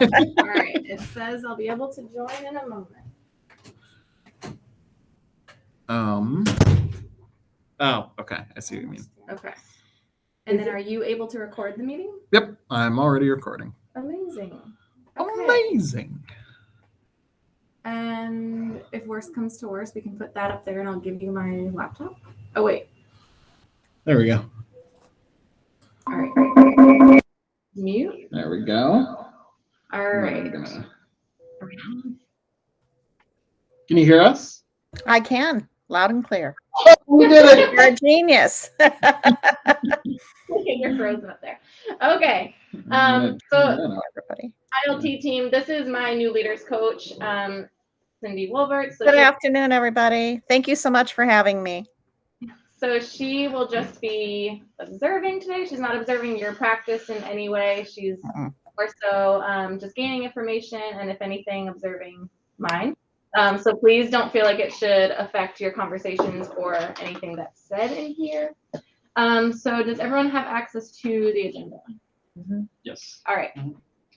All right. It says I'll be able to join in a moment. Oh, okay. I see what you mean. Okay. And then are you able to record the meeting? Yep, I'm already recording. Amazing. Okay. Amazing. And if worst comes to worst, we can put that up there and I'll give you my laptop. Oh, wait. There we go. All right. Mute. There we go. All right. Can you hear us? I can, loud and clear. Oh, we did it. You're a genius. You're frozen up there. Okay. So Everybody. ILT team, this is my new leaders coach, Cindy Wolbert. So Good afternoon, everybody. Thank you so much for having me. So she will just be observing today. She's not observing your practice in any way. She's more so just gaining information and, if anything, observing mine. So please don't feel like it should affect your conversations or anything that's said in here. So does everyone have access to the agenda? Yes. All right.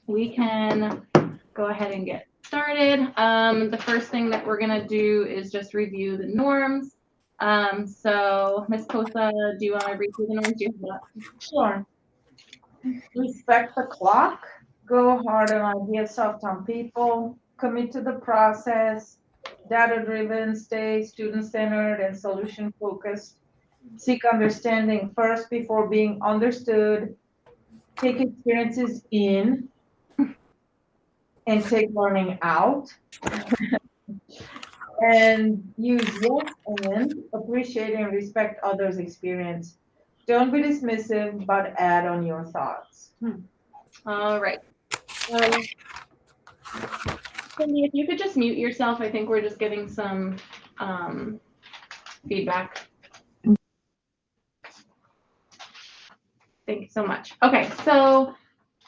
We can go ahead and get started. The first thing that we're going to do is just review the norms. So Ms. Kosa, do you want to read through the norms? Do you have that? Sure. Respect the clock, go hard on ideas, soft on people, commit to the process, data-driven, stay student-centered and solution-focused, seek understanding first before being understood, take experiences in, and take learning out. And use yes and appreciate and respect others' experience. Don't be dismissive, but add on your thoughts. All right. Cindy, if you could just mute yourself, I think we're just getting some feedback. Thank you so much. Okay, so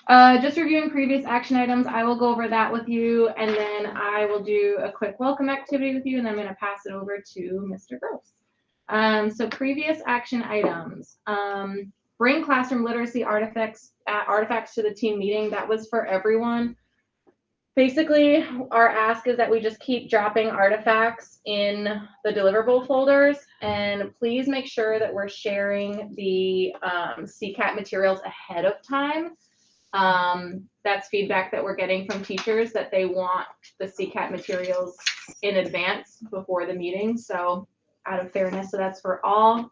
just reviewing previous action items, I will go over that with you, and then I will do a quick welcome activity with you, and then I'm going to pass it over to Mr. Gross. So previous action items, bring classroom literacy artifacts to the team meeting. That was for everyone. Basically, our ask is that we just keep dropping artifacts in the deliverable folders, and please make sure that we're sharing the CCAT materials ahead of time. That's feedback that we're getting from teachers that they want the CCAT materials in advance before the meeting. So out of fairness, so that's for all.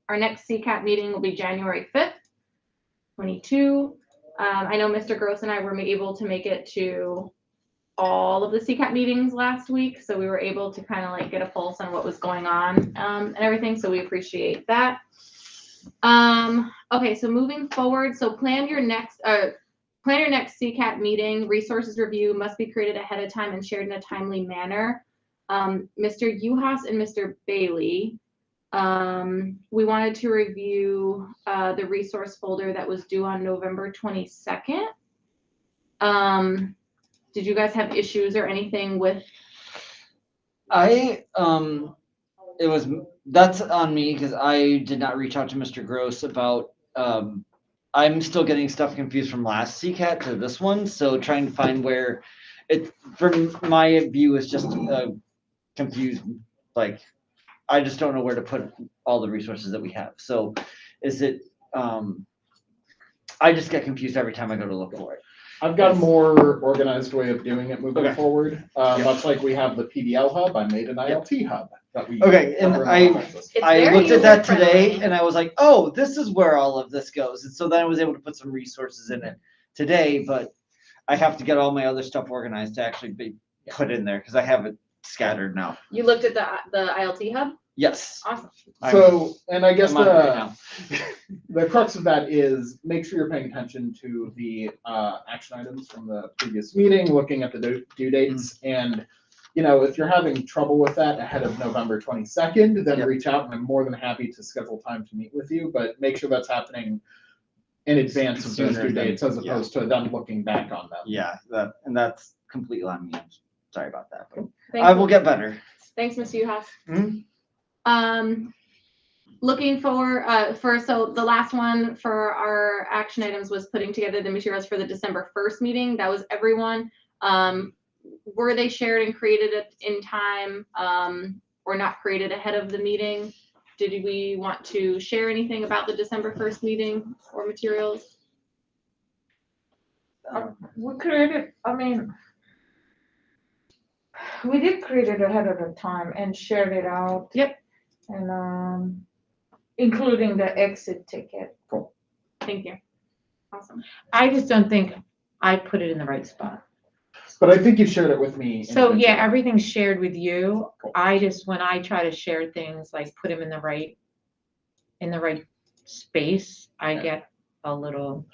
Our next CCAT meeting will be January 5th, 22. I know Mr. Gross and I were able to make it to all of the CCAT meetings last week, so we were able to kind of like get a pulse on what was going on and everything, so we appreciate that. Okay, so moving forward, so plan your next CCAT meeting. Resources review must be created ahead of time and shared in a timely manner. Mr. Uhas and Mr. Bailey, we wanted to review the resource folder that was due on November 22nd. Did you guys have issues or anything with? That's on me because I did not reach out to Mr. Gross about, I'm still getting stuff confused from last CCAT to this one. So trying to find where it, from my view, is just confused. Like, I just don't know where to put all the resources that we have. So is it, I just get confused every time I go to look for it. I've got a more organized way of doing it moving forward. Much like we have the PDL hub, I made an ILT hub that we. And I looked at that today and I was like, oh, this is where all of this goes. And so then I was able to put some resources in it today, but I have to get all my other stuff organized to actually be put in there because I have it scattered now. You looked at the ILT hub? Yes. Awesome. So, and I guess the crux of that is make sure you're paying attention to the action items from the previous meeting, looking at the due dates. And, you know, if you're having trouble with that ahead of November 22nd, then reach out and I'm more than happy to schedule time to meet with you, but make sure that's happening in advance of those due dates as opposed to them looking back on them. Yeah, that's completely on me. Sorry about that. But I will get better. Thanks, Mr. Uhas. looking so the last one for our action items was putting together the materials for the December 1st meeting. That was everyone. Were they shared and created in time, or not created ahead of the meeting? Did we want to share anything about the December 1st meeting or materials? We created, I mean, we did create it ahead of the time and shared it out. Yep. And including the exit ticket. Thank you. Awesome. I just don't think I put it in the right spot. But I think you shared it with me. So yeah, individually. everything's shared with you. I just, when I try to share things, like put them in the right space, I get a little.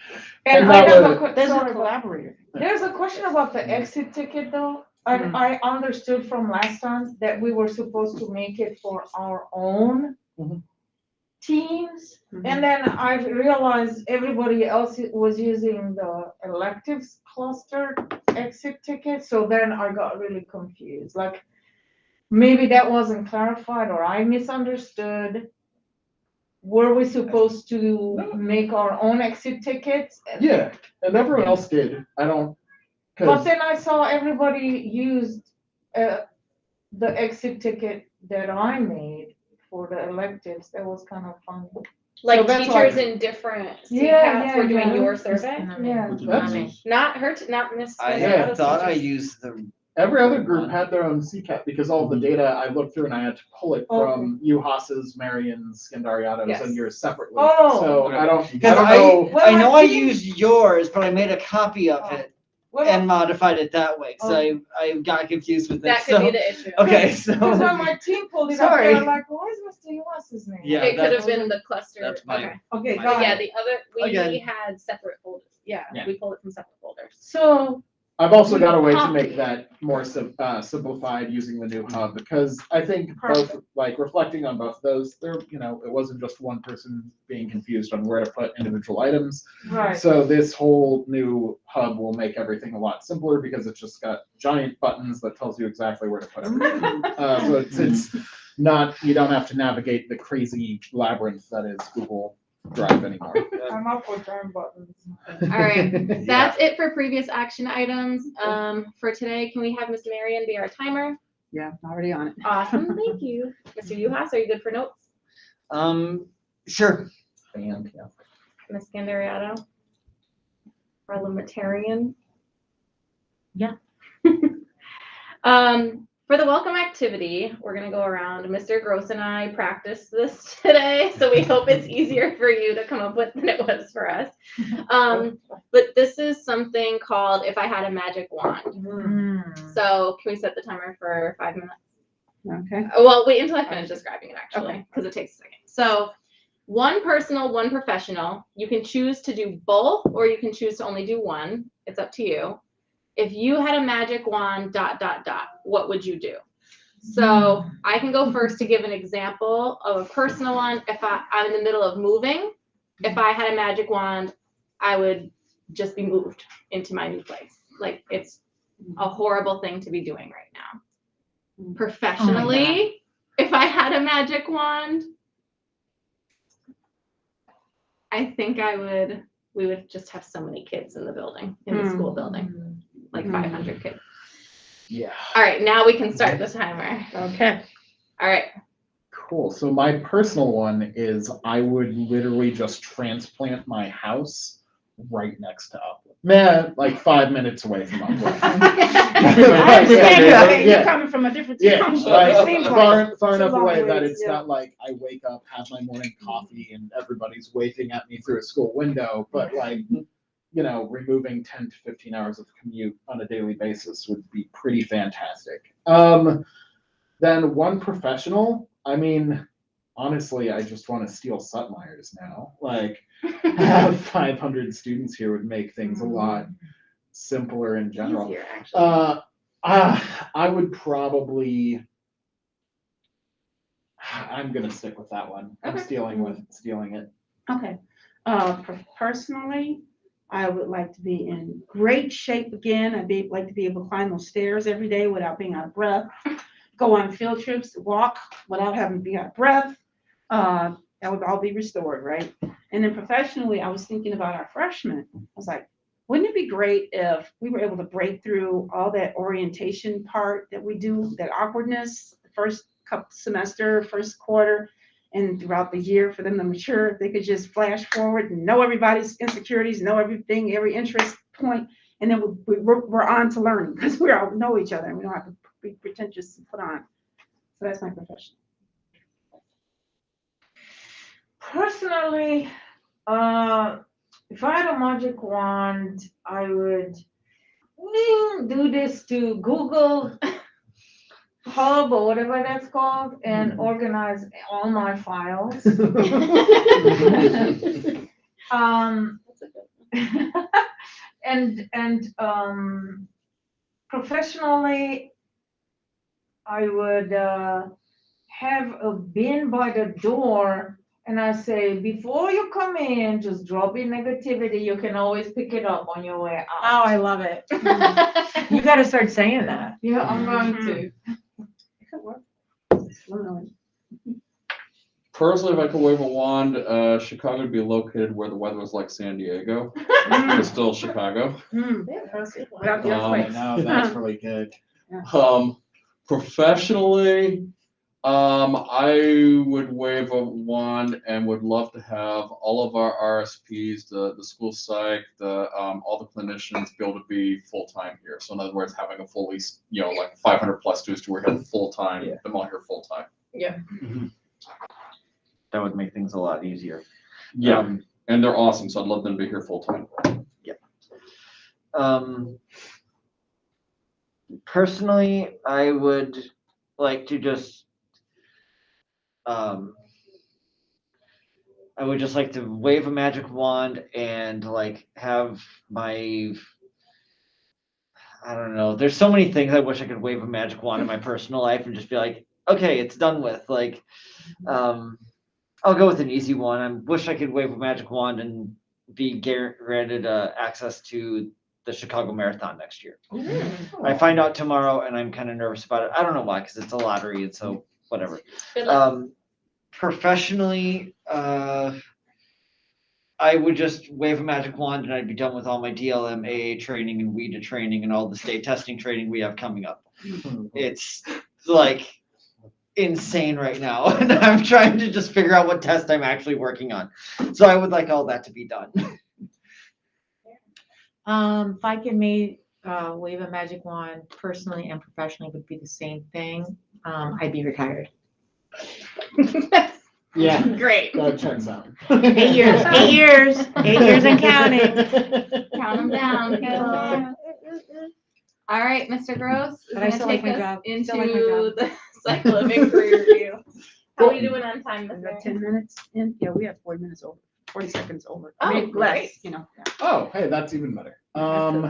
And And I that have a was- There's a sorry, collaborator. there's a question about the exit ticket though. I understood from last time that we were supposed to make it for our own Mhm. teams. And then I realized everybody else was using the electives cluster exit ticket. So then I got really confused. Like maybe that wasn't clarified or I misunderstood. Were we supposed to make our own exit tickets? Yeah, and everyone else did. I don't. But 'Cause then I saw everybody used the exit ticket that I made for the electives. That was kind of funny. Like that's teachers why- in different Yeah, CCATs were doing yeah. your survey? Yeah. That's- Not her, not Miss. I Yeah. thought I used the. every other group had their own CCAT because all of the data I looked through and I had to pull it from UHAS's, Marion's, Skandariato's, Yes. and yours separately. Oh. So I don't Because know. Well, I know my I team- used yours, but I made a copy of it Well, and modified it that way. So Oh. I got confused with it. That could so, be the issue. Okay, because when so my team pulled it up, Sorry. they're like, why is Mr. Uas's name? Yeah, It could that's- have been the cluster. that's my- Okay. Okay, my- But got yeah, it. the other, we Again. had separate folders. Yeah, Yeah. we pulled it from separate folders. So, I've also got a way to Copy. make that more simplified using the new hub because I think both, like reflecting on both those, there, it wasn't just one person being confused on where to put individual items. right. So this whole new hub will make everything a lot simpler because it's just got giant buttons that tells you exactly where to put everything. So it's not, you don't have to navigate the crazy labyrinth that is Google Drive anymore. I'm up for turn buttons. All right, that's it for previous action items. For today, can we have Miss Marion be our timer? Yeah, already on it. Awesome, thank you. Mr. Uhas, are you good for notes? sure. Fantastic. Miss Scandariato? Parliamentarian? Yeah. For the welcome activity, we're gonna go around. Mr. Gross and I practiced this today, so we hope it's easier for you to come up with than it was for us. But this is something called If I Had a Magic Wand. So can we set the timer for 5 minutes? Okay. Well, wait until I finish describing it actually, Okay. because it takes a second. So one personal, one professional. You can choose to do both, or you can choose to only do one. It's up to you. If you had a magic wand, ... what would you do? So I can go first to give an example of a personal one. If I'm in the middle of moving, if I had a magic wand, I would just be moved into my new place. Like it's a horrible thing to be doing right now. Professionally, if I had a magic wand, I think we would just have so many kids in the building, in the school building, like 500 kids. Yeah. All right, now we can start the timer. Okay. All right. Cool. So my personal one is I would literally just transplant my house right next to Upland. Man, like 5 minutes away from Upland. I understand Yeah, that. yeah. You're coming from a different Yeah, town. so like, it seems far it's a enough long away that ways, it's yeah. not like I wake up, have my morning coffee, and everybody's waving at me through a school window, but like, removing 10 to 15 hours of commute on a daily basis would be pretty fantastic. Then one professional, I mean, honestly, I just want to steal Sutmeyer's now. Like, have 500 students here would make things a lot simpler in general. Easier, actually. I would probably. I'm gonna stick with that one. I'm Okay. stealing it. Okay. Personally, I would like to be in great shape again. Like to be able to climb those stairs every day without being out of breath. Go on field trips, walk without having to be out of breath. that would all be restored, right? And then professionally, I was thinking about our freshmen. I was like, wouldn't it be great if we were able to break through all that orientation part that we do, that awkwardness, the first couple semester, first quarter, and throughout the year for them to mature, if they could just flash forward and know everybody's insecurities, know everything, every interest point, and then we're on to learning because we all know each other and we don't have to be pretentious and put on. So that's my profession. Personally, if I had a magic wand, I would do this to Google Hub or whatever that's called and organize all my files. And professionally, I would have a bin by the door, and I say, before you come in, just drop in negativity. You can always pick it up on your way Oh, out. I love it. You gotta start saying that. Yeah, I'm going to. It could work. Literally. Personally, if I could wave a wand, Chicago would be located where the weather was like San Diego. It's still Chicago. Without the Um, earthquakes. No, that's really good. Professionally, I would wave a wand and would love to have all of our RSPs, the school psych, all the clinicians be able to be full-time here. So in other words, having a fully, like 500 plus students who are here full-time, them all here full-time. Yeah. That would make things a lot easier. Yeah, and they're awesome, so I'd love them to be here full-time. Personally, I would like to just, I would just like to wave a magic wand and like have my, I don't know, there's so many things I wish I could wave a magic wand in my personal life and just be like, okay, it's done with. Like, I'll go with an easy one. I wish I could wave a magic wand and be granted access to the Chicago Marathon next year. I find out tomorrow and I'm kind of nervous about it. I don't know why, because it's a lottery and so whatever. Professionally, I would just wave a magic wand and I'd be done with all my DLM, AA training and WIDA training and all the state testing training we have coming up. It's like insane right now. And I'm trying to just figure out what test I'm actually working on. So I would like all that to be done. If I could wave a magic wand personally and professionally would be the same thing. I'd be retired. Yeah, Great. that checks out. 8 years, 8 years, 8 years and counting. Count them down. Count 'em down. All right, Mr. Gross is But I gonna still like take my us job. into Still like my job. the cycle of career review. How are we doing on time, Is Mr. that 10 minutes in? Yeah, we have 40 minutes over, 40 seconds over. Oh, Maybe great. less, you know. Yeah. Oh, hey, that's even better. Don't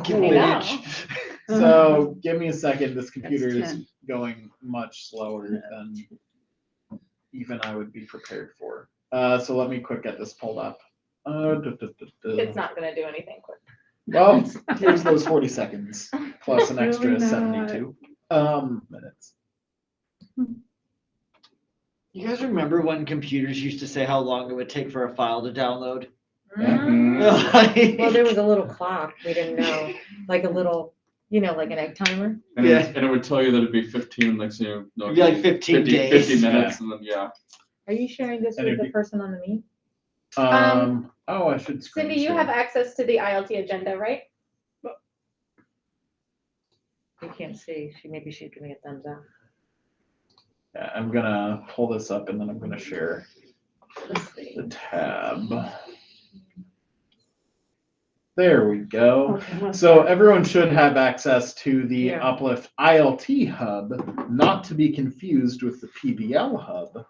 give me I an know. itch. So give me a second. This computer That's is 10. going much slower than even I would be prepared for. So let me quick get this pulled up. It's not gonna do anything quick. Well, here's those 40 seconds plus an extra Really not. 72 minutes. You guys remember when computers used to say how long it would take for a file to download? Well, there was a little clock. We didn't know, like a little, like an egg timer. And, Yeah. and it would tell you that it'd be 15, like, no, It'd be like 15 days. 50 minutes, and then, Are you sharing this And with it'd the be- person on the meet? Oh, I should screen Cindy, you share. have access to the ILT agenda, right? You can't see. Maybe she's giving a thumbs up. Yeah, I'm gonna pull this up and then I'm gonna share Let's see. the tab. There we go. Okay, So everyone should have access to the Yeah. Uplift ILT hub, not to be confused with the PBL hub.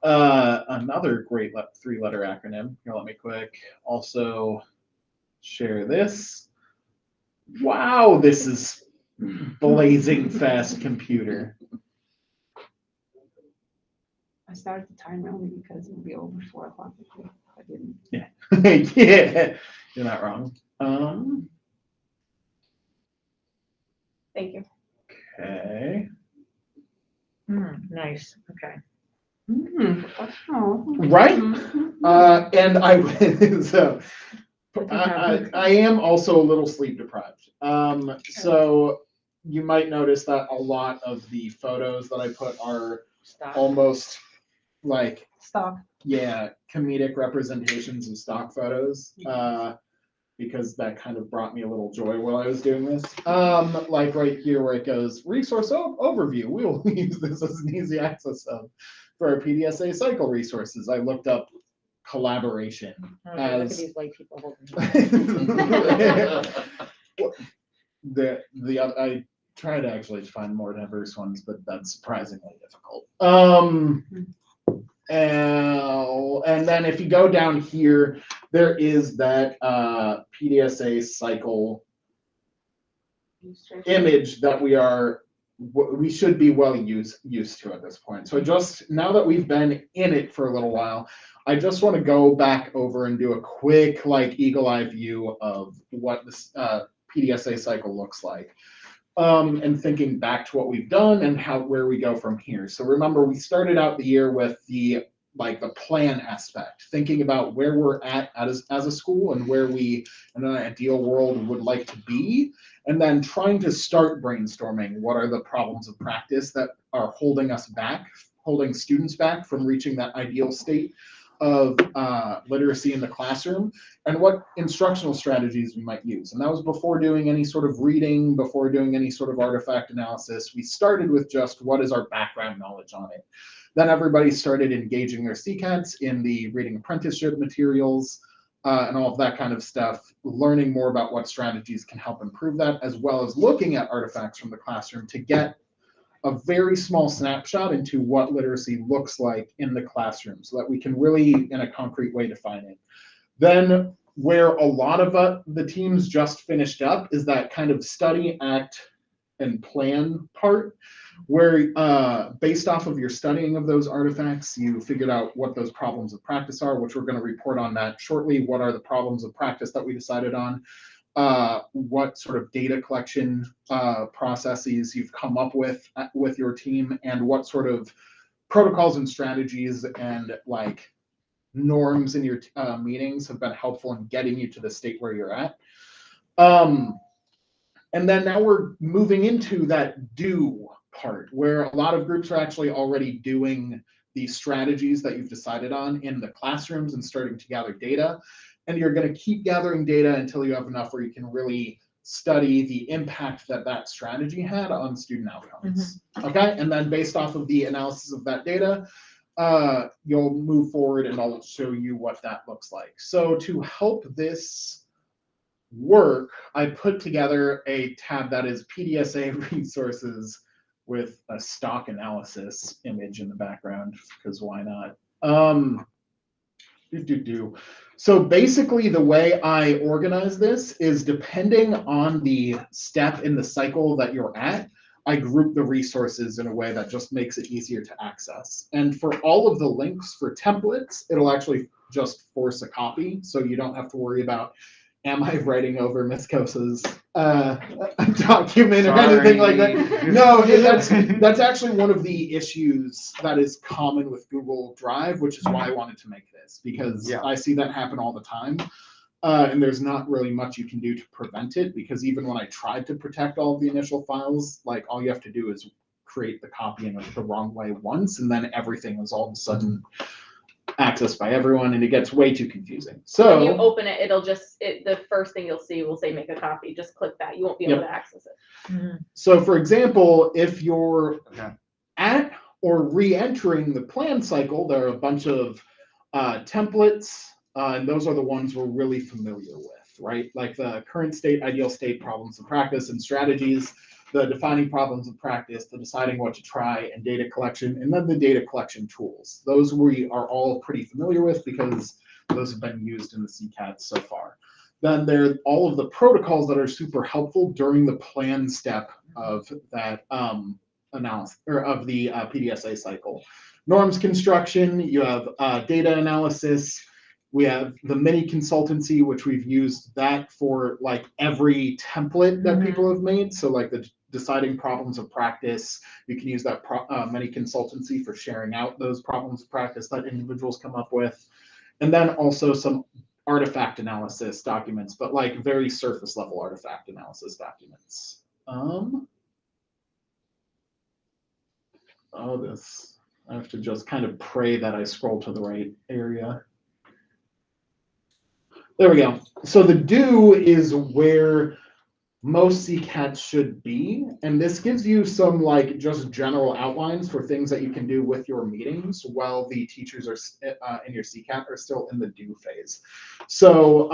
Another great three-letter acronym. Here, let me quick also share this. Wow, this is blazing fast computer. I started the timer only because it would be over 4 o'clock. I didn't. Yeah, you're not wrong. Thank you. Okay. Nice. Okay. Professional. Right? Mhm. And so I am also a little sleep deprived. So you might notice that a lot of the photos that I put are Stop. almost like, Stop. yeah, comedic representations of stock photos. Because that kind of brought me a little joy while I was doing this. Like right here where it goes, resource overview. We will use this as an easy access hub for our PDSA cycle resources. I looked up collaboration Okay, look at as these white people holding. I tried actually to find more diverse ones, but that's surprisingly difficult. And then if you go down here, there is that PDSA cycle image that we should be well used to at this point. So just now that we've been in it for a little while, I just want to go back over and do a quick like eagle eye view of what this PDSA cycle looks like. And thinking back to what we've done and where we go from here. So remember, we started out the year with the plan aspect, thinking about where we're at as a school and where we, in an ideal world, would like to be, and then trying to start brainstorming what are the problems of practice that are holding us back, holding students back from reaching that ideal state of literacy in the classroom, and what instructional strategies we might use. And that was before doing any sort of reading, before doing any sort of artifact analysis. We started with just what is our background knowledge on it. Then everybody started engaging their CCATs in the reading apprenticeship materials and all of that kind of stuff, learning more about what strategies can help improve that, as well as looking at artifacts from the classroom to get a very small snapshot into what literacy looks like in the classroom so that we can really, in a concrete way, define it. Then where a lot of the teams just finished up is that kind of study, act, and plan part, where based off of your studying of those artifacts, you figured out what those problems of practice are, which we're going to report on that shortly. What are the problems of practice that we decided on? What sort of data collection processes you've come up with your team, and what sort of protocols and strategies and like norms in your meetings have been helpful in getting you to the state where you're at. And then now we're moving into that do part where a lot of groups are actually already doing the strategies that you've decided on in the classrooms and starting to gather data. And you're going to keep gathering data until you have enough where you can really study the impact that that strategy had on student outcomes. Okay, and then based off of the analysis of that data, you'll move forward and I'll show you what that looks like. So to help this work, I put together a tab that is PDSA resources with a stock analysis image in the background, because why not? So basically the way I organize this is depending on the step in the cycle that you're at, I group the resources in a way that just makes it easier to access. And for all of the links for templates, it'll actually just force a copy. So you don't have to worry about, am I writing over Ms. Kosa's document or anything like that? No, that's actually one of the issues that is common with Google Drive, which is why I wanted to make this, because I see that happen all the time. And there's not really much you can do to prevent it, because even when I tried to protect all of the initial files, like all you have to do is create the copy in the wrong way once, and then everything is all of a sudden accessed by everyone, and it gets way too confusing. So when you open it, it'll just the first thing you'll see will say make a copy. Just click that. You won't be able to access it. So for example, if you're at or re-entering the plan cycle, there are a bunch of templates, and those are the ones we're really familiar with, right? Like the current state, ideal state, problems of practice and strategies, the defining problems of practice, the deciding what to try, and data collection, and then the data collection tools. Those we are all pretty familiar with because those have been used in the CCAT so far. Then there are all of the protocols that are super helpful during the plan step of that analysis, or of the PDSA cycle. Norms construction, you have data analysis. We have the mini consultancy, which we've used that for like every template that people have made. So like the deciding problems of practice. You can use that many consultancy for sharing out those problems of practice that individuals come up with. And then also some artifact analysis documents, but like very surface level artifact analysis documents. I have to just kind of pray that I scroll to the right area. There we go. So the do is where most CCATs should be, and this gives you some like just general outlines for things that you can do with your meetings while the teachers are in your CCAT are still in the do phase. So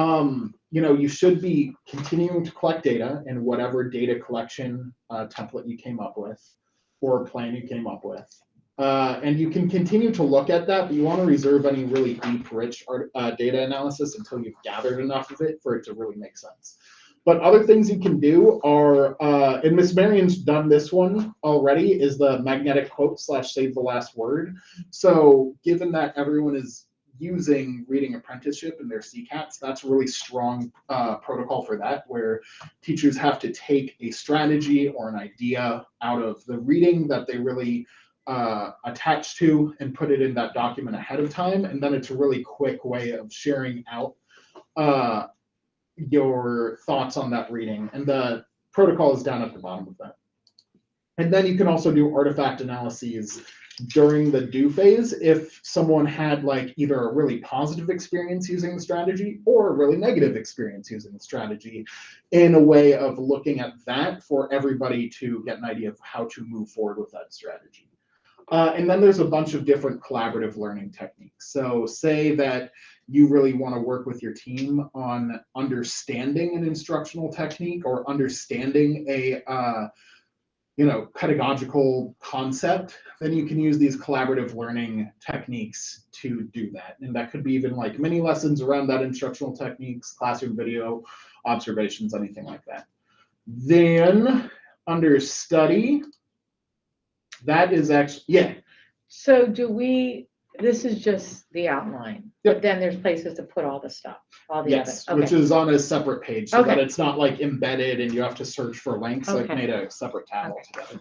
you should be continuing to collect data in whatever data collection template you came up with or plan you came up with. And you can continue to look at that, but you want to reserve any really deep, rich data analysis until you've gathered enough of it for it to really make sense. But other things you can do are, and Miss Marion's done this one already, is the magnetic quote / save the last word. So given that everyone is using reading apprenticeship in their CCATs, that's a really strong protocol for that, where teachers have to take a strategy or an idea out of the reading that they really attach to and put it in that document ahead of time. And then it's a really quick way of sharing out your thoughts on that reading, and the protocol is down at the bottom of that. And then you can also do artifact analyses during the do phase if someone had like either a really positive experience using the strategy or a really negative experience using the strategy, in a way of looking at that for everybody to get an idea of how to move forward with that strategy. And then there's a bunch of different collaborative learning techniques. So say that you really want to work with your team on understanding an instructional technique or understanding a pedagogical concept, then you can use these collaborative learning techniques to do that. And that could be even like mini lessons around that instructional techniques, classroom video, observations, anything like that. Then under study, that is actually, yeah. So this is just the outline, Yep. but then there's places to put all the stuff, all the Yes, other. which is on a separate page, so that Okay. it's not like embedded and you have to search for links. I've Okay. made a separate tab altogether.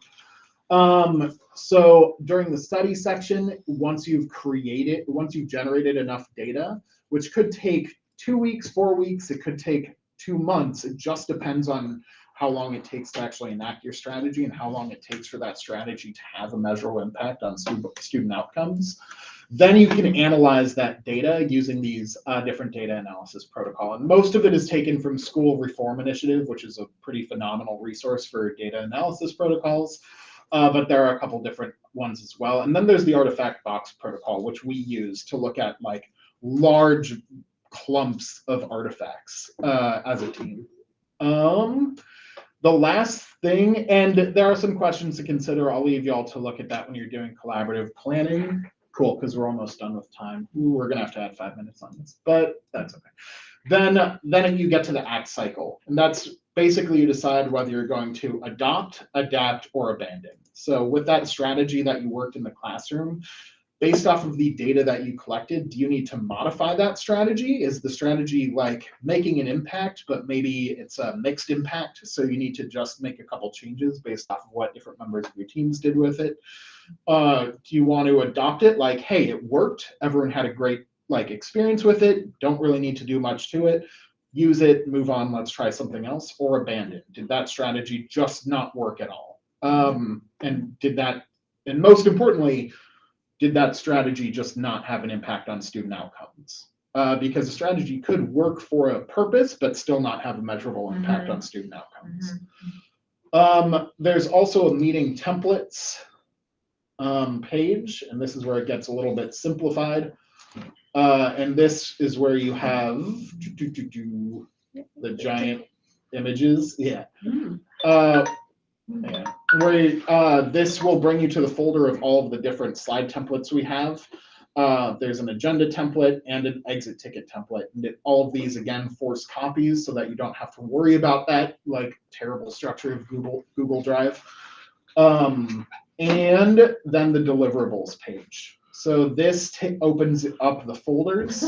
So during the study section, once you've generated enough data, which could take 2 weeks, 4 weeks, it could take 2 months. It just depends on how long it takes to actually enact your strategy and how long it takes for that strategy to have a measurable impact on student outcomes. Then you can analyze that data using these different data analysis protocol. And most of it is taken from School Reform Initiative, which is a pretty phenomenal resource for data analysis protocols. But there are a couple different ones as well. And then there's the artifact box protocol, which we use to look at like large clumps of artifacts as a team. The last thing, and there are some questions to consider. I'll leave you all to look at that when you're doing collaborative planning. Cool, because we're almost done with time. Ooh, we're gonna have to add 5 minutes on this, but that's okay. Then you get to the act cycle, and that's basically you decide whether you're going to adopt, adapt, or abandon. So with that strategy that you worked in the classroom, based off of the data that you collected, do you need to modify that strategy? Is the strategy like making an impact, but maybe it's a mixed impact, so you need to just make a couple changes based off of what different members of your teams did with it? Do you want to adopt it? Like, hey, it worked. Everyone had a great experience with it. Don't really need to do much to it. Use it, move on, let's try something else. Or abandon. Did that strategy just not work at all? And most importantly, did that strategy just not have an impact on student outcomes? Because a strategy could work for a purpose, but still not have a measurable impact on student outcomes. There's also a meeting templates page, and this is where it gets a little bit simplified. And this is where you have the giant images. Yeah. Yeah. This will bring you to the folder of all of the different slide templates we have. There's an agenda template and an exit ticket template. And all of these, again, force copies so that you don't have to worry about that terrible structure of Google Drive. And then the deliverables page. So this opens up the folders.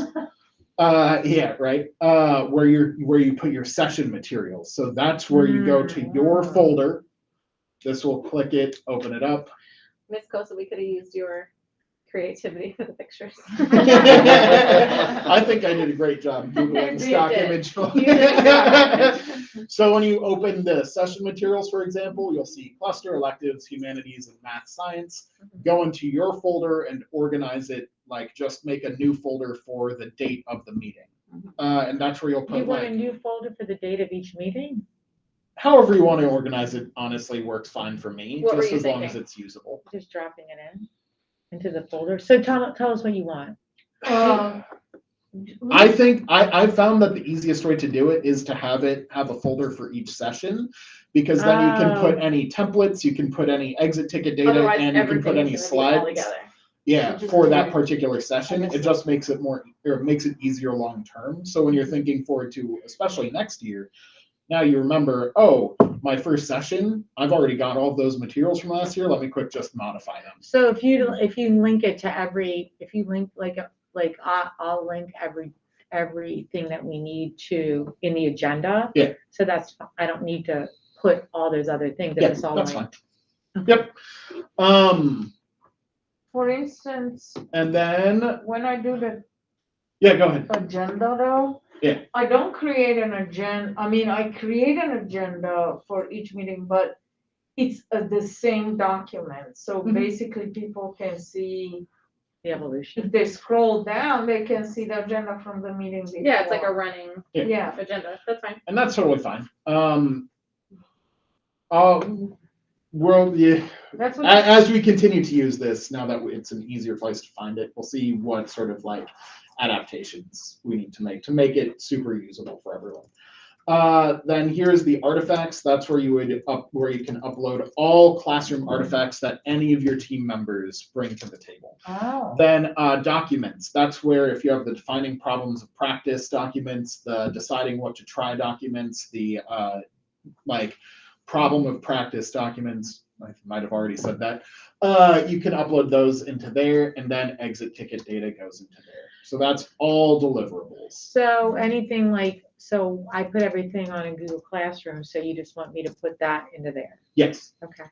Yeah, right. Where you put your session materials. So that's where you go to your folder this will click it, open it up. Miss Kosa, we could have used your creativity for the pictures. I think I did a great job Googling You stock did. image. You did. So when you open the session materials, for example, you'll see cluster, electives, humanities, and math science. Go into your folder and organize it, like just make a new folder for the date of the meeting. And that's where you'll You put want a like, new folder for the date of each meeting? however you want to organize it, honestly works fine for me, What were just you as long as thinking? it's usable. Just dropping it in into the folder. So tell us what you want. I think I found that the easiest way to do it is to have a folder for each session, because then you can put any templates, you can put any exit ticket data, Otherwise, and you can put any everything's gonna be all slides. together. Yeah, Which is for that weird. particular session, I miss it just makes it more, or it makes it easier long term. So when you're thinking forward to, especially next year, now you remember, oh, my first session, I've already got all of those materials from last year. Let me quick just modify them. So if you link it to if you link I'll link everything that we need to in the agenda. Yeah. So I don't need to put all those other things. If Yeah, it's all that's fine. linked. Yep. For instance, And then, when I do the yeah, go ahead. agenda though. Yeah. I don't create an agenda, I mean, I create an agenda for each meeting, but it's the same document. So Mhm. basically people can see, The evolution. if they scroll down, they can see the agenda from the meeting before. Yeah, it's like a running Yeah, agenda. That's fine. And that's totally fine. Well, yeah, that's what. as we continue to use this, now that it's an easier place to find it, we'll see what sort of like adaptations we need to make it super usable for everyone. Then here's the artifacts. That's where you can upload all classroom artifacts that any of your team members bring to the table. Oh. Then documents. That's where if you have the defining problems of practice documents, the deciding what to try documents, the like problem of practice documents. I might have already said that. You can upload those into there, and then exit ticket data goes into there. So that's all deliverables. So anything so I put everything on in Google Classroom, so you just want me to put that into there? Yes. Okay.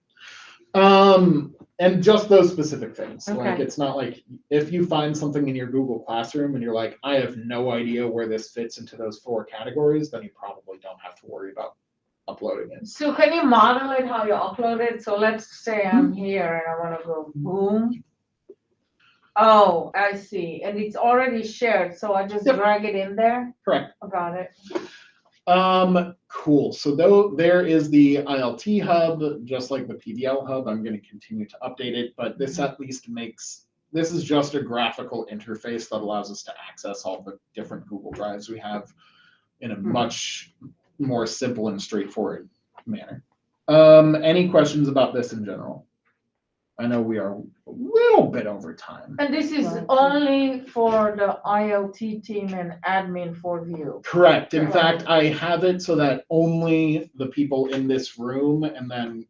And just those specific things. Okay. Like it's not like if you find something in your Google Classroom and you're like, I have no idea where this fits into those 4 categories, then you probably don't have to worry about uploading it. So can you model it how you upload it? So let's say I'm here and I wanna go boom. Oh, I see. And it's already shared, so I just Yep. drag it in there? Correct. I got it. Cool. So though there is the ILT hub, just like the PDL hub, I'm going to continue to update it, but this at least this is just a graphical interface that allows us to access all the different Google Drives we have in a much more simple and straightforward manner. Any questions about this in general? I know we are a little bit over time. And this is only for the ILT team and admin for view. Correct. In fact, I have it so that only the people in this room and then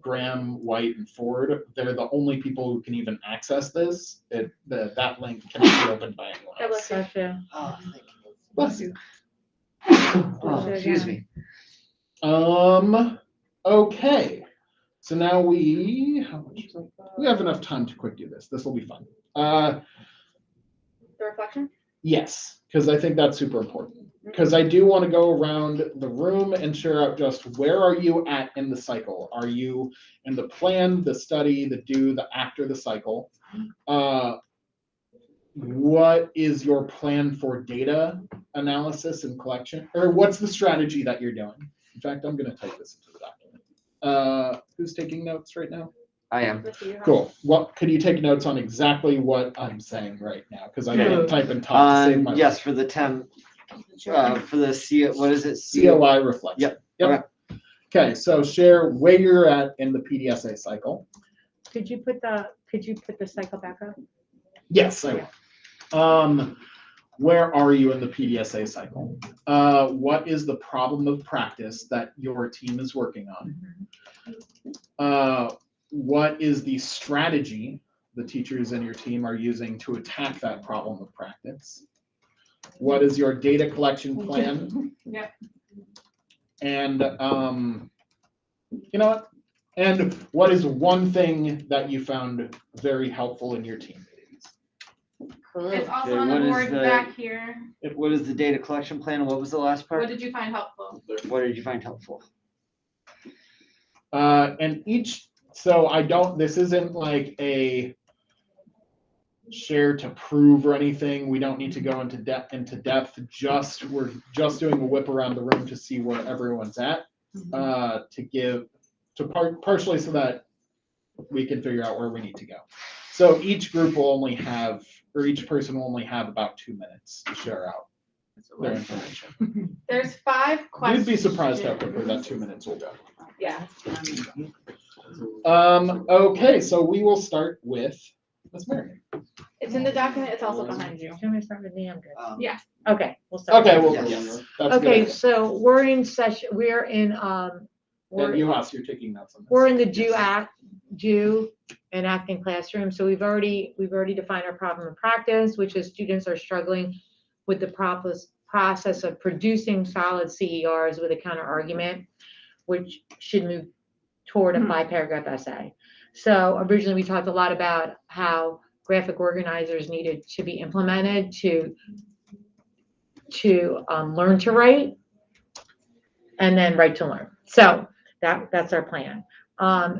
Graham, White, and Ford, they're the only people who can even access this. That link cannot be opened by anyone else. Gotcha. Oh, thank you. Bless you. Oh, excuse me. Okay. So now we have enough time to quick do this. This will be fun. The reflection? Yes, because I think that's super important. Because I do want to go around the room and share out just where are you at in the cycle? Are you in the plan, the study, the do, the after the cycle? What is your plan for data analysis and collection? Or what's the strategy that you're doing? In fact, I'm going to type this into the document. Who's taking notes right now? I am. Cool. What could you take notes on exactly what I'm saying right now? Because I can't type and talk to save my Yes, for the for the what is it? COI reflection. Yep. Yep. Okay, so share where you're at in the PDSA cycle. Could you put the cycle back up? Yes, I will. Where are you in the PDSA cycle? What is the problem of practice that your team is working on? What is the strategy the teachers in your team are using to attack that problem of practice? What is your data collection plan? Yeah. And you know what? And what is one thing that you found very helpful in your team meetings? It's also Okay, on the what is board the- back here. What is the data collection plan? What was the last part? What did you find helpful? What did you find helpful? And this isn't like a share to prove or anything. We don't need to go into depth. We're just doing a whip around the room to see where everyone's at, partially so that we can figure out where we need to go. So each person will only have about 2 minutes to share out their information. There's 5 questions. You'd be surprised how quickly that 2 minutes will go. Yeah. Okay, so we will start with Ms. Marion. It's in the document. It's also behind you. Do you want me to start with me? I'm good. Yeah. Okay, we'll start. Okay, with well, me. yes, that's a good Okay, idea. so we're in session, we're in, And we're you're taking notes on this. We're in the do and acting classroom. So we've already defined our problem of practice, which is students are struggling with the process of producing solid CERs with a counter argument, which should move toward a 5-paragraph essay. So originally we talked a lot about how graphic organizers needed to be implemented to learn to write and then write to learn. So that's our plan.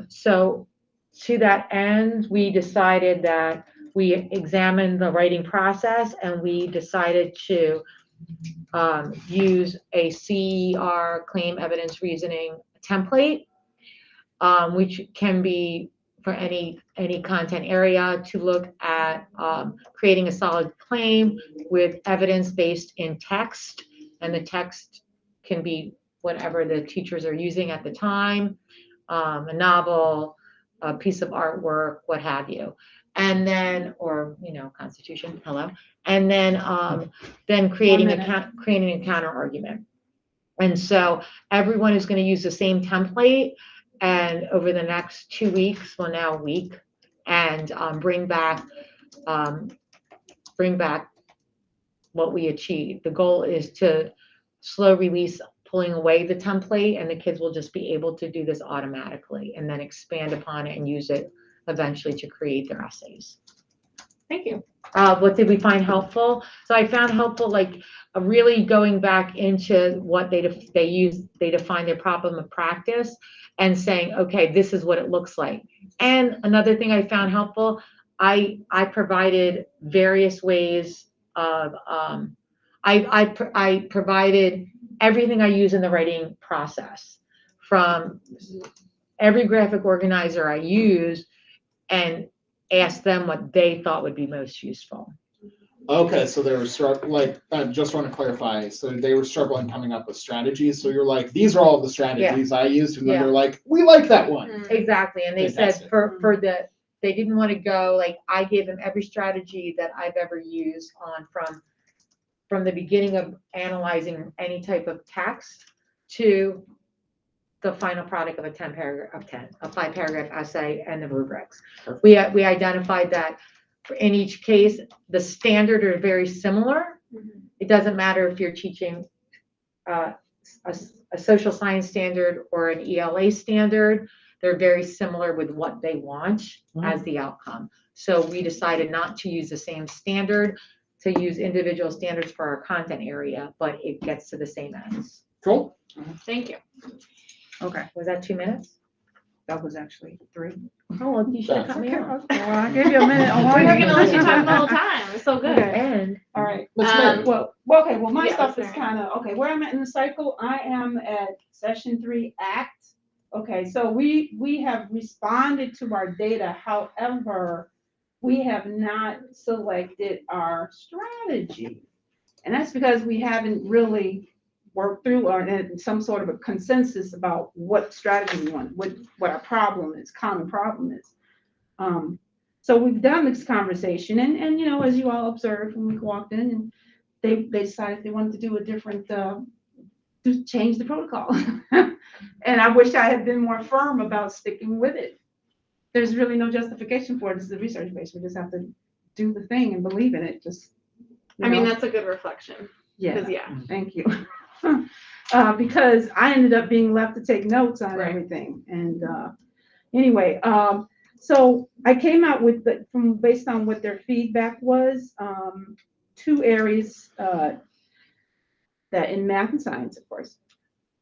So to that end, we decided that we examined the writing process and we decided to use a CER claim evidence reasoning template, which can be for any content area to look at creating a solid claim with evidence based in text, and the text can be whatever the teachers are using at the time, a novel, a piece of artwork, what have you. And then, or, Constitution, hello. And then creating a counter argument. And so everyone is going to use the same template, and over the next 2 weeks, well, now a week, and bring back what we achieved. The goal is to slow release pulling away the template, and the kids will just be able to do this automatically and then expand upon it and use it eventually to create their essays. Thank you. What did we find helpful? So I found helpful, really going back into what they define their problem of practice and saying, okay, this is what it looks like. And another thing I found helpful, I provided various ways of, I provided everything I use in the writing process, from every graphic organizer I use, and ask them what they thought would be most useful. Okay, so they were I just want to clarify. So they were struggling coming up with strategies. So you're like, these are all the strategies I used, and then they're like, we like that one. Exactly, and they said they didn't want to go, I gave them every strategy that I've ever used from the beginning of analyzing any type of text to the final product of a 5-paragraph essay and the rubrics. Perfect. We identified that in each case, the standard are very similar. It doesn't matter if you're teaching a social science standard or an ELA standard. They're very similar with what they want as the outcome. So we decided not to use the same standard, to use individual standards for our content area, but it gets to the same ends. Cool. Thank you. Okay. Was that 2 minutes? That was actually 3. Oh, well, you should have cut me off. Well, I gave you a minute. We were going to let you talk the whole time. It's so good. Okay. And All right. Let's Mary. Well, my Yeah, stuff let's is Mary. kind of, okay, where I'm at in the cycle, I am at session 3 ACT. Okay, so we have responded to our data. However, we have not selected our strategy. And that's because we haven't really worked through or had some sort of a consensus about what strategy we want, what our problem is, common problem is. So we've done this conversation, and as you all observed when we walked in, and they decided they wanted to do a different, to change the protocol. And I wish I had been more firm about sticking with it. There's really no justification for it. It's the research base. We just have to do the thing and believe in it. That's a good reflection. Yeah. Yeah. Thank you. Because I ended up being left to take notes on Right. everything. And Anyway, so I came out with based on what their feedback was, 2 areas, that in math and science, of course,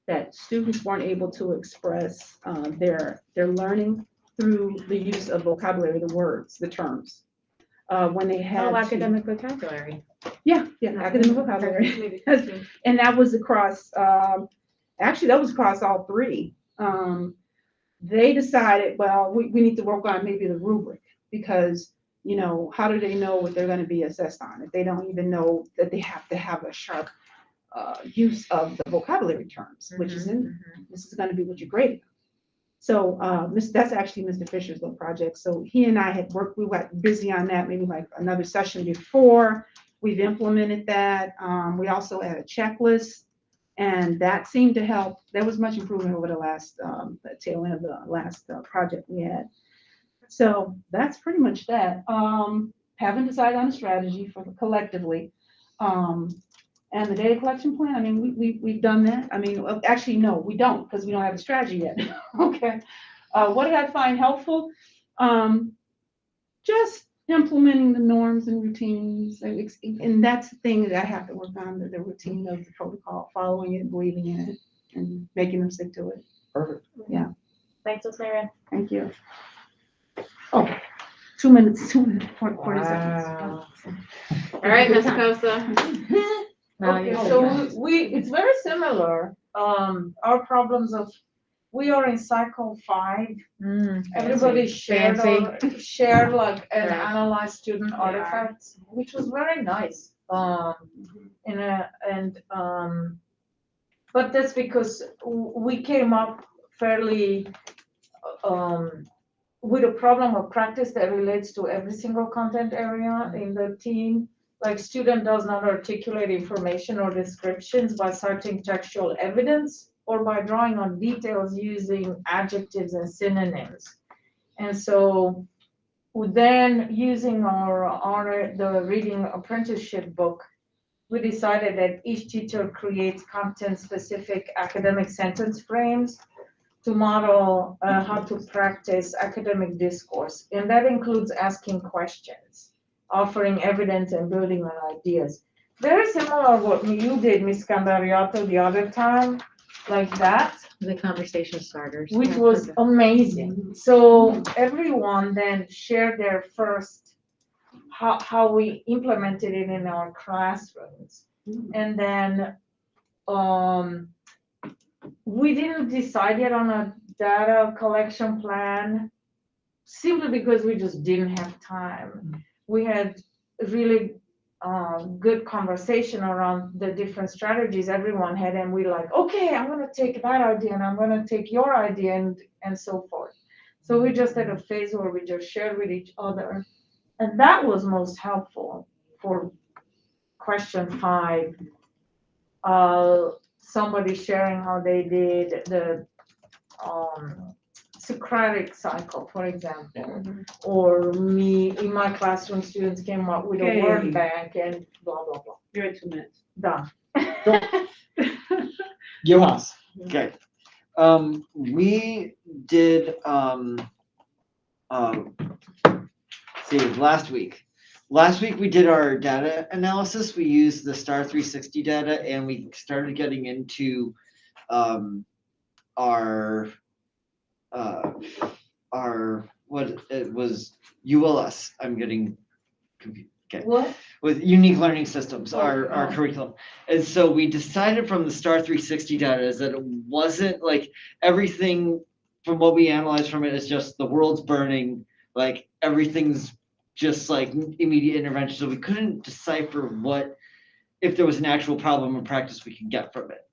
that students weren't able to express, their learning through the use of vocabulary, the words, the terms. When they had academic vocabulary. Yeah, academic vocabulary. And that was across, actually, that was across all 3. They decided, well, we need to work on maybe the rubric, because, how do they know what they're going to be assessed on if they don't even know that they have to have a sharp use of the vocabulary terms, which is this is going to be what you're grading. So that's actually Mr. Fisher's little project. So he and I had worked, we got busy on that maybe like another session before. We've implemented that. We also had a checklist, and that seemed to help. There was much improvement over the last, the tail end of the last project we had. So that's pretty much that. Haven't decided on a strategy for collectively. And the data collection plan, I mean, we've done that. I mean, actually, no, we don't, because we don't have a strategy yet. Okay. What did I find helpful? Just implementing the norms and routines. And that's the thing that I have to work on, the routine of the protocol, following it, believing in it, and making them stick to it. Perfect. Yeah. Thanks, Ms. Marion. Thank you. Oh, 2 minutes, 40 seconds. Wow. All right, Ms. Cosa. Okay, so it's very similar. Our problems of, we are in cycle 5. Everybody shared like and Right. analyzed student artifacts, which was very nice. But that's because we came up fairly with a problem of practice that relates to every single content area in the team. Like, student does not articulate information or descriptions by citing textual evidence or by drawing on details using adjectives and synonyms. And so then, using the reading apprenticeship book, we decided that each teacher creates content-specific academic sentence frames to model how to practice academic discourse. And that includes asking questions, offering evidence, and building on ideas. Very similar what you did, Ms. Candariato, the other time, like that, The conversation starters. which was amazing. So everyone then shared their first, how we implemented it in our classrooms. And then we didn't decide yet on a data collection plan, simply because we just didn't have time. We had really good conversation around the different strategies everyone had, and we like, okay, I'm gonna take that idea, and I'm gonna take your idea, and so forth. So we just had a phase where we just shared with each other, and that was most helpful for question 5. Somebody sharing how they did the Socratic cycle, for example, or me in my classroom, students came up with a word bank and blah blah blah. You're at 2 minutes. Done. Jonas. Okay. We did, see, last week we did our data analysis. We used the STAR 360 data, and we started getting into our what it was, ULS. I'm getting confused. Okay. What? With unique learning systems, our curriculum. And so we decided from the STAR 360 data is that it wasn't like everything from what we analyzed from it is just the world's burning, like everything's just like immediate intervention. So we couldn't decipher if there was an actual problem in practice we could get from it.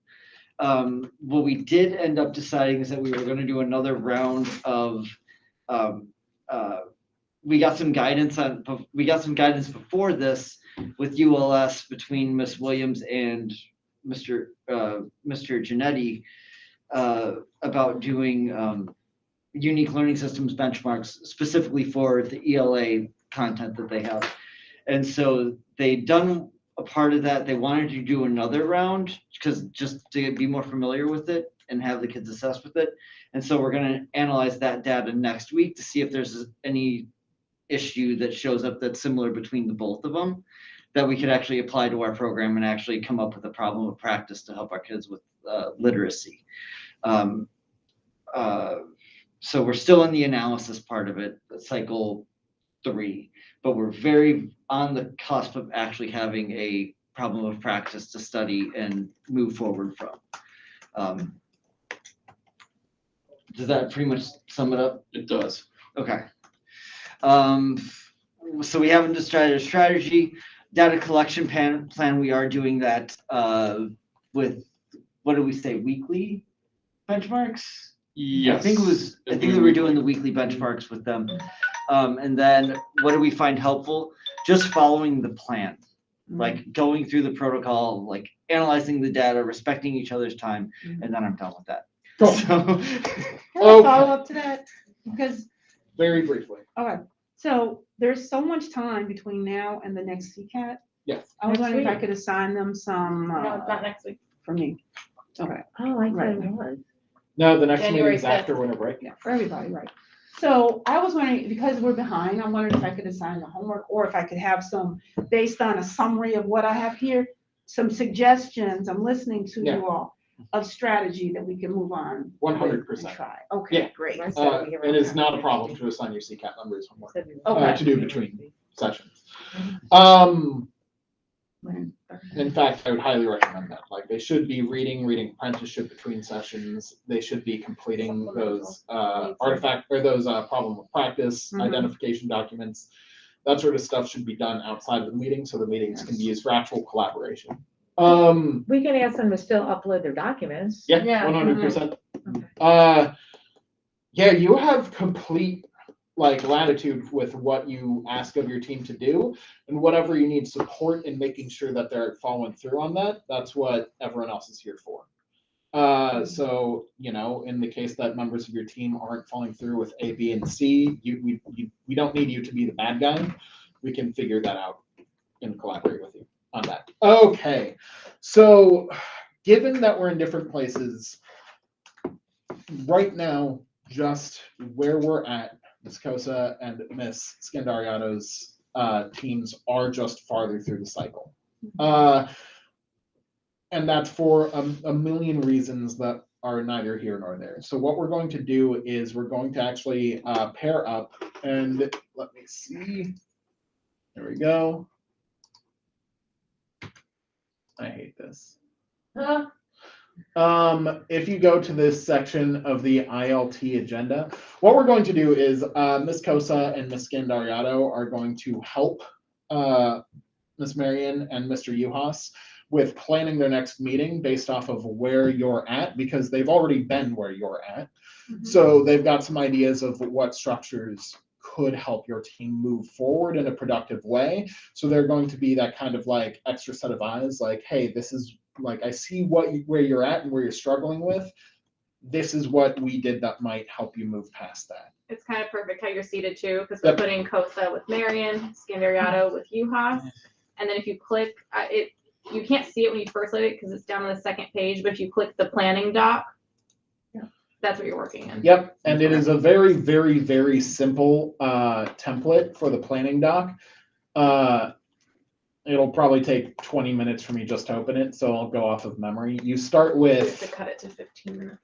What we did end up deciding is that we were going to do another round of we got some guidance before this with ULS between Ms. Williams and Mr. Giannetti about doing unique learning systems benchmarks specifically for the ELA content that they have. And so they'd done a part of that. They wanted to do another round because just to be more familiar with it. and have the kids assessed with it. And so we're gonna analyze that data next week to see if there's any issue that shows up that's similar between the both of them, that we could actually apply to our program and actually come up with a problem of practice to help our kids with literacy. So we're still in the analysis part of it, cycle 3, but we're very on the cusp of actually having a problem of practice to study and move forward from. Does that pretty much sum it up? It does. Okay. So we haven't decided a strategy. Data collection plan, we are doing that with, what did we say, weekly benchmarks? Yes. I think we were doing the weekly benchmarks with them. And then what do we find helpful? Just following the plan, like going through the protocol, like analyzing the data, respecting each other's time, and then I'm done with that. Cool. So, Can I Okay. follow up to that? Because, Very briefly. okay, so there's so much time between now and the next CCAT. Yes. I was Next wondering if I week. could assign them some, No, it's not next week. for me. Okay, Oh, I thought Right. it was. No, the next January meeting's 5th. after winter break. yeah, for everybody, right. So I was wondering, because we're behind, I'm wondering if I could assign the homework, or if I could have some, based on a summary of what I have here, some suggestions, I'm listening to Yeah. you all, of strategy that we can move on. 100%. And try. Okay, Yeah. great. It is not a problem to assign your CCAT members homework Okay. to do between sessions. When- In fact, I would highly recommend that. Like, they should be reading apprenticeship between sessions. They should be completing those artifact or those problem of practice Mhm. identification documents. That sort of stuff should be done outside of the meeting, so the meetings can be used for actual collaboration. We can ask them to still upload their documents. Yeah, Yeah. 100%. Okay. Yeah, you have complete like latitude with what you ask of your team to do, and whatever you need support in making sure that they're following through on that. That's what everyone else is here for. So in the case that members of your team aren't following through with A, B, and C, we don't need you to be the bad guy. We can figure that out and collaborate with you on that. Okay, so given that we're in different places right now, just where we're at, Ms. Kosa and Ms. Scandariato's teams are just farther through the cycle. And that's for a million reasons that are neither here nor there. So what we're going to do is we're going to actually pair up, and let me see. There we go. I hate this. If you go to this section of the ILT agenda, what we're going to do is Ms. Kosa and Ms. Scandariato are going to help Ms. Marion and Mr. Uhas with planning their next meeting based off of where you're at, because they've already been where you're at. So they've got some ideas of what structures could help your team move forward in a productive way. So they're going to be that kind of like extra set of eyes, like, hey, this is like, I see where you're at and where you're struggling with. This is what we did that might help you move past that. It's kind of perfect how you're seated too, because we're putting Kosa with Marion, Scandariato with Uhas. And then if you click it, you can't see it when you first load it because it's down on the second page, but if you click the planning doc, that's what you're working in. Yep, and it is a very, very, very simple template for the planning doc. It'll probably take 20 minutes for me just to open it, so I'll go off of memory. You start We have to with, cut it to 15 minutes.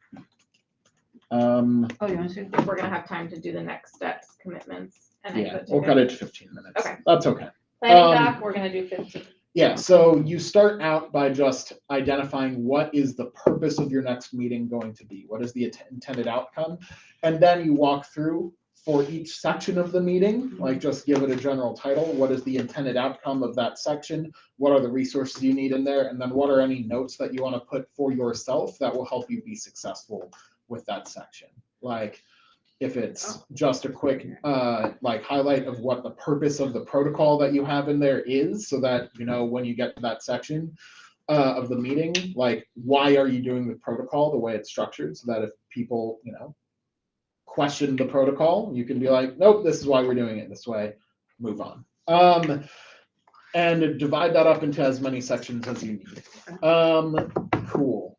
Oh, you want to see? If we're gonna have time to do the next steps, commitments, and yeah, exit we'll cut it to 15 minutes. Okay. That's okay. Planning doc, we're gonna do 15. Yeah, so you start out by just identifying what is the purpose of your next meeting going to be? What is the intended outcome? And then you walk through for each section of the meeting, like just give it a general title. What is the intended outcome of that section? What are the resources you need in there? And then what are any notes that you want to put for yourself that will help you be successful with that section? Like if it's just a quick like highlight of what the purpose of the protocol that you have in there is, so that when you get to that section of the meeting, like why are you doing the protocol the way it's structured, so that if people question the protocol, you can be like, nope, this is why we're doing it this way, move on. And divide that up into as many sections as you need. Cool.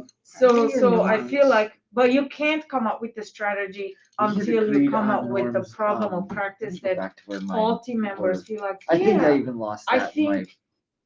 So I feel like, but you can't come up with the strategy until you come up with the problem or practice that all team members feel like, I think I yeah, even lost I that in my think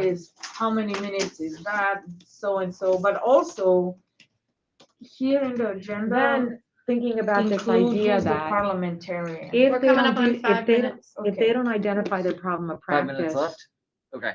is how many minutes is that, so and so, but also here in the agenda. Then thinking about this include idea who's the that parliamentarian. if We're they coming don't up on do, 5 if they, minutes. if they don't identify their problem of 5 minutes practice, left? Okay.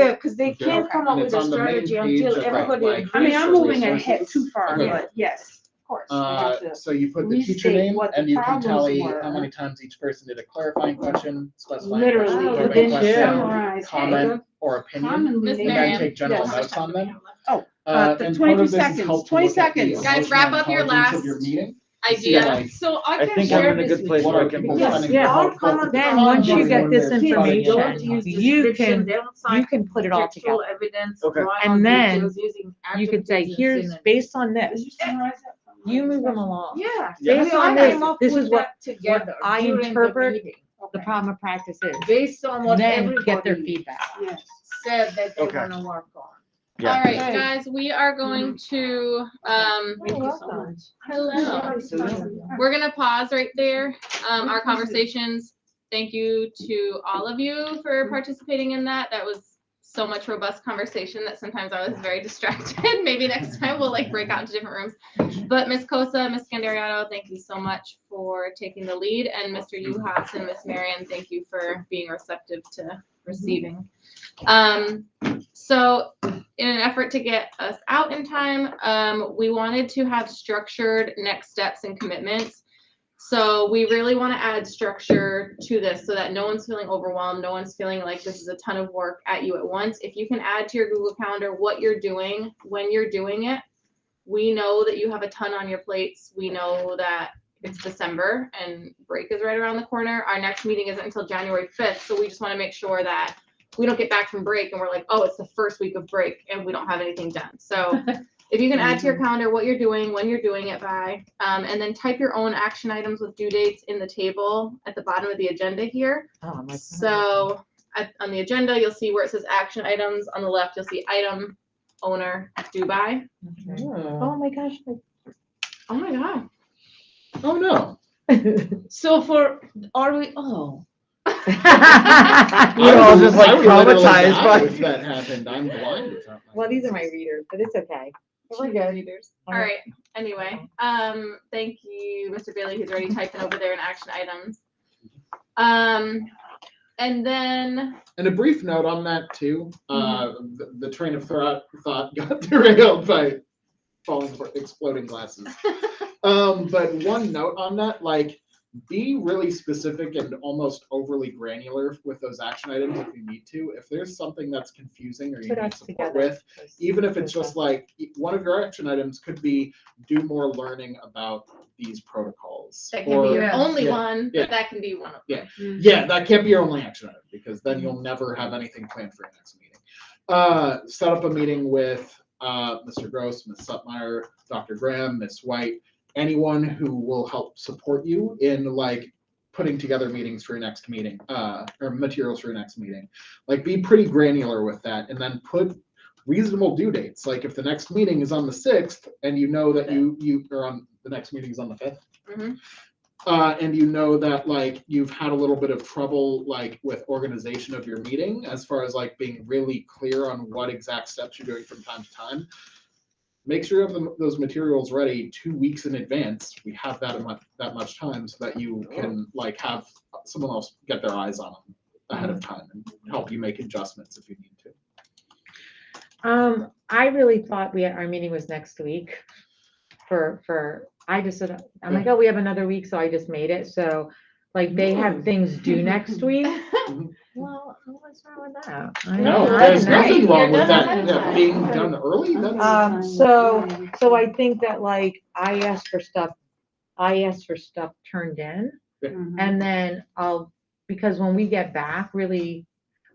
Yeah, because they Okay. can't come up And with it's a on the main strategy page until of, everybody like, I mean, I'm agrees to moving it. ahead too far, Okay. but yes. course. They have to- So you put the teacher restate name what the and you can problems tally were. how many times each person did a clarifying question, specifying Literally, question, Oh, probing good question, summarize, hey, comment, or opinion, commonly Miss and then Marion. take general Yes. notes on them. Oh, And 22 part of this is seconds, help to 20 look at the seconds. Guys, emotional wrap up your intelligence of your last meeting. idea. Like, So I I can think I'm share in a this good with place you. where I what can. people Yes, find yeah. helpful. Then once you get this When there's information, don't you can put it all together. Evidence. Okay. And then you could say, here's, based on Did this, you summarize that for me? you move them along. Yeah. Yeah. Based We all on this, came up this with is what that together I during the interpret meeting, the Okay. problem of practice is. based on what Then get their everybody feedback. Yes. said that they Okay. wanna work on. Yeah. All right, Okay. guys, we are going to, Thank you so welcome. much. hello. We're gonna pause right there, our conversations. Thank you to all of you for participating in that. That was so much robust conversation that sometimes I was very distracted. Maybe next time we'll like break out into different rooms. But Ms. Cosa, Ms. Scandariato, thank you so much for taking the lead. And Mr. Uhas and Ms. Marion, thank you for being receptive to receiving. So in an effort to get us out in time, we wanted to have structured next steps and commitments. So we really want to add structure to this so that no one's feeling overwhelmed, no one's feeling like this is a ton of work at you at once. If you can add to your Google Calendar what you're doing, when you're doing it, we know that you have a ton on your plates. We know that it's December and break is right around the corner. Our next meeting isn't until January 5th, so we just want to make sure that we don't get back from break and we're like, oh, it's the first week of break and we don't have anything done. So if you can add to your calendar what you're doing, when you're doing it by, and then type your own action items with due dates in the table at the bottom of the agenda here. Oh, my. So on the agenda, you'll see where it says action items. On the left, you'll see item, owner, due by. Okay. Oh, my gosh. Oh my God. Oh, no. So are we, oh. You're all just like I would literally traumatized die by. if that happened. I'm blind without my Well, these are my glasses. readers, but it's okay. We're good. All right. Anyway, thank you, Mr. Bailey, who's already typing over there in action items. And then, And a brief note on that too, the train of thought got derailed by exploding glasses. But one note on that, like, be really specific and almost overly granular with those action items if you need to. If there's something that's confusing or you Put need us support together. with, even if it's just like, one of your action items could be do more learning about these protocols. that can be your Yeah. only Yeah. one, Yeah. but that can be one of them. Yeah, that can't be your only action item because then you'll never have anything planned for your next meeting. Set up a meeting with Mr. Gross, Ms. Sutmeyer, Dr. Graham, Ms. White, anyone who will help support you in like putting together meetings for your next meeting, or materials for your next meeting. Like be pretty granular with that and then put reasonable due dates. Like if the next meeting is on the 6th and you know that you are on the next meeting is on the 5th. Mhm. And you know that like you've had a little bit of trouble like with organization of your meeting as far as like being really clear on what exact steps you're doing from time to time. Make sure you have those materials ready 2 weeks in advance. We have that much time so that you can like have someone else get their eyes on them ahead of time and help you make adjustments if you need to. I really thought our meeting was next week I just said, I'm like, oh, we have another week, so I just made it. So like they have things due next week. Well, what's wrong with that? No, Yeah, there's that's great. nothing wrong You're with done that. ahead of Yeah, time. being done early. That's So I think that like I asked for stuff turned in. And then because when we get back, really,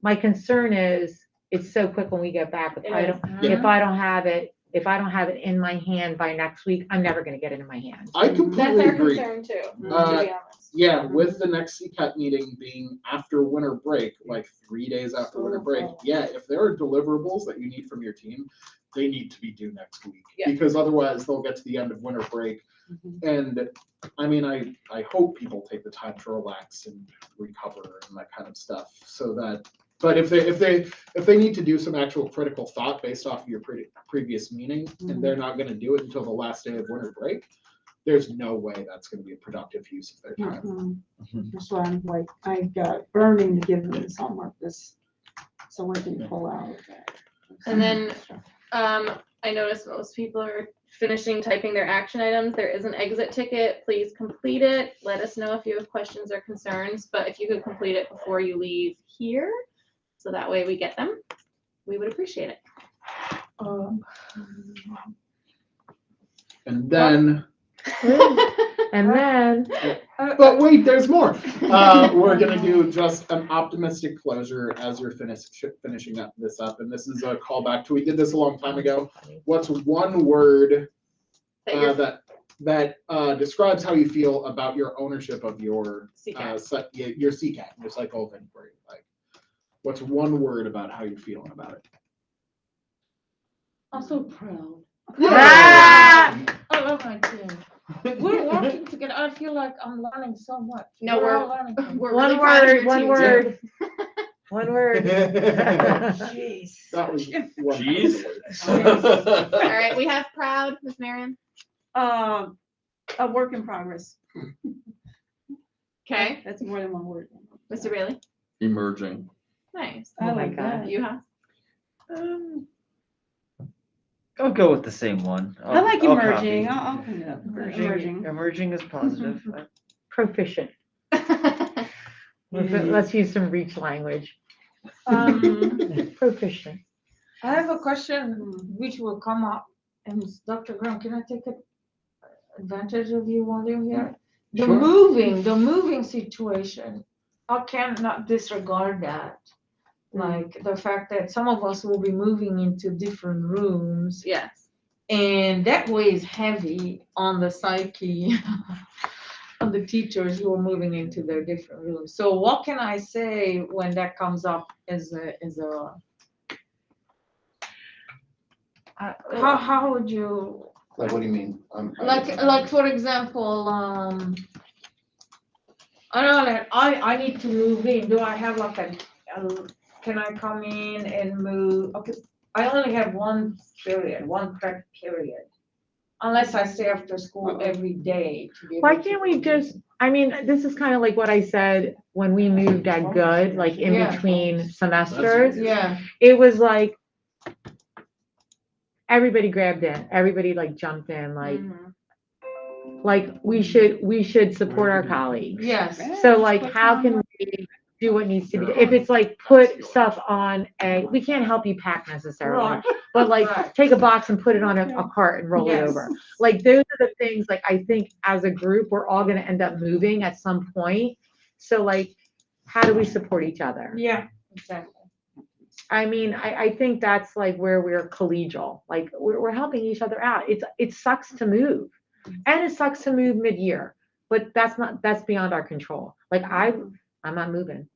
my concern is it's so quick when we get back. If I don't have it in my hand by next week, I'm never gonna get it in my hand. I That's completely our agree. concern too, to be Uh, honest. Yeah, with the next CCAT meeting being after winter break, like 3 days after winter break, yeah, if there are deliverables that you need from your team, they need to be due next week. Yeah. Because otherwise they'll get to the end of winter break. And I mean, I hope people take the time to relax and recover and that kind of stuff so that, but if they need to do some actual critical thought based off of your previous meeting and they're not gonna do it until the last day of winter break, there's no way that's going to be a productive use of their time. That's why I'm like, I got burning to give them this homework, so we can pull out of that. And then, I noticed most people are finishing typing their action items. There is an exit ticket. Please complete it. Let us know if you have questions or concerns, but if you could complete it before you leave here, so that way we get them, we would appreciate it. And then, And then, but wait, there's more. We're gonna do just an optimistic closure as you're finishing this up, and this is a callback to, we did this a long time ago. What's one word that describes how you feel about your ownership of your CCAT. your CCAT, your cycle of inquiry? Like, what's one word about how you're feeling about it? I'm so proud. Ah! I love my team. We're working together. I feel like I'm learning so much. No, all learning. We're one really proud of word, your one team, word, too. one word. Jeez. That was one Jeez. All right, we have proud, Ms. Marion. A work in progress. Okay, That's more than one word. Mr. Bailey. Emerging. Nice. Oh my like God. that. You have. I'll go with the same one. I like I'll emerging. copy. I'll clean it up. Emerging. Emerging is positive. Proficient. Let's use some reach language. Proficient. I have a question which will come up, and Dr. Graham, can I take advantage of you while you're here? The moving situation, I cannot disregard that. Like the fact that some of us will be moving into different rooms, Yes. and that weighs heavy on the psyche of the teachers who are moving into their different rooms. So what can I say when that comes up as a how would you, Like, what do you mean? like for example, I know that I need to move in. Do I have like can I come in and move? Okay, I only have one prep period. Unless I stay after school every day to be able Why to can't we come just, in. I mean, this is kind of like what I said when we moved at Good, like in Yeah. between semesters. Yeah, It was like, everybody grabbed in, everybody like jumped in, like we should support our colleagues. yes. So like, how can we do what needs to be, if it's like put stuff on we can't help you pack necessarily, Right. but like Right. take a box and put it on a cart and roll it Yes. over. Like those are the things, like I think as a group, we're all gonna end up moving at some point. So like, how do we support each other? Yeah, exactly. I mean, I think that's like where we're collegial, like we're helping each other out. It sucks to move. And it sucks to move mid-year, but that's beyond our control. Like I'm not moving.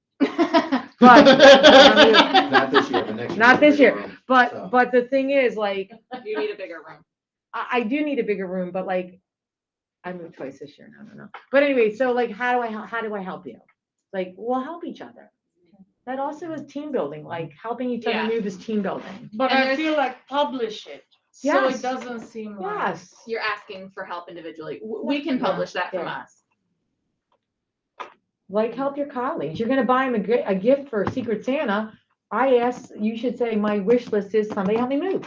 But Not this year, but next year. Not this year. So- But the thing is, like, You need a bigger room. I do need a bigger room, but like, I moved twice this year. No. But anyway, so like, how do I help you? Like, we'll help each other. That also is team building. Like, helping each other Yeah. move is team building. But And I there's- feel like publish it, so Yes. it doesn't seem like. Yes. You're asking for help individually. We can publish that from Yeah. us. Like, help your colleagues. You're gonna buy them a gift for Secret Santa. You should say, my wish list is somebody help me move.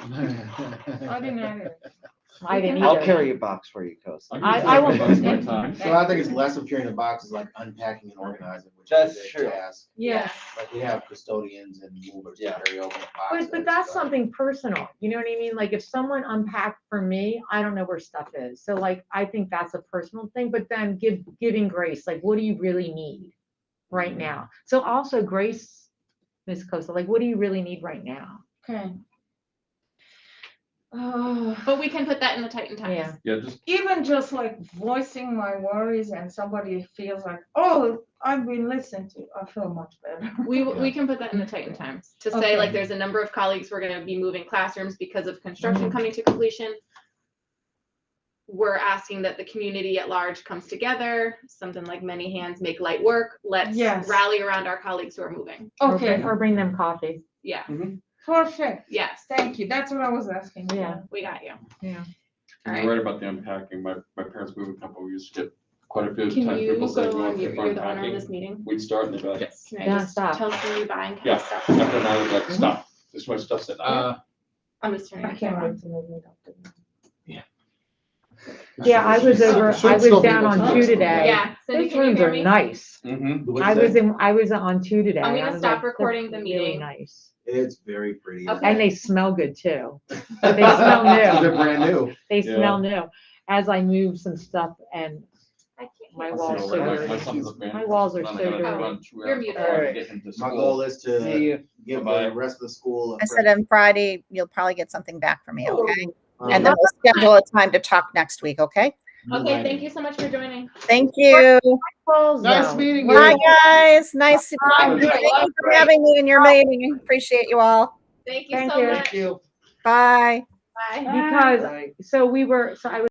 I didn't know. I didn't I'll either. carry a box for you, Coast. I will- That's my time. So I think it's less of carrying the boxes, like unpacking and organizing, which That's is a true. big task. Yes. Like we have custodians and movers that carry over boxes. But that's something personal, you know what I mean? Like if someone unpacked for me, I don't know where stuff is. So like, I think that's a personal thing, but then giving grace, like, what do you really need right now? So also grace, Ms. Costa, like, what do you really need right now? Okay. But we can put that in the Titan Times. Yeah. Yeah, just Even just like voicing my worries and somebody feels like, oh, I've been listened to, I feel much better. We can put that in the Titan Times to say Okay. like there's a number of colleagues who are going to be moving classrooms because of construction coming to completion. We're asking that the community at large comes together, something like many hands make light work. Let's Yes. rally around our colleagues who are moving. Okay, Or bring them coffee. Yeah. perfect. Yes. Thank you. That's what I was asking. Yeah. We got you. Yeah. All you're right. right about the unpacking. My parents' moving company, we used to get quite a few Can times you people say, go we on want to mute? for You're the owner of unpacking. this meeting. We'd start and they'd be like, Can I Yeah, just stop. tell us where you're buying yeah. stuff? After an hour, like, stop. This is my stuff sitting. I'm just turning I it can't on. wait to move it up to. Yeah, I was over, Should I was still be down able on to. two today. Yeah, Cindy, Those can you rooms hear are me? nice. Mm-hmm. I was on two today. I'm and I gonna was stop like, recording the "They're really meeting." nice. It's very pretty. Okay. And they smell good too. They smell new. They're brand new. They Yeah. smell new. As I move some stuff and I can't my hear. walls So so my dirty. son's a fan. My walls are Then I so gotta dirty. run 2 You're errands muted. before I Alright. get him to My school. goal is See to you. give Bye-bye. the rest of the school. I said on Friday, you'll probably get something back from me, okay? And then Um, we'll schedule a time to talk next week, okay? Okay, thank you so much for joining. Thank you. Walls, Nice though. meeting Bye, you. guys. Nice to Bye. Thank you for having me in your meeting. Appreciate you all. Thank you Thank so you. much. you. Bye. Bye. Because, Bye. so I was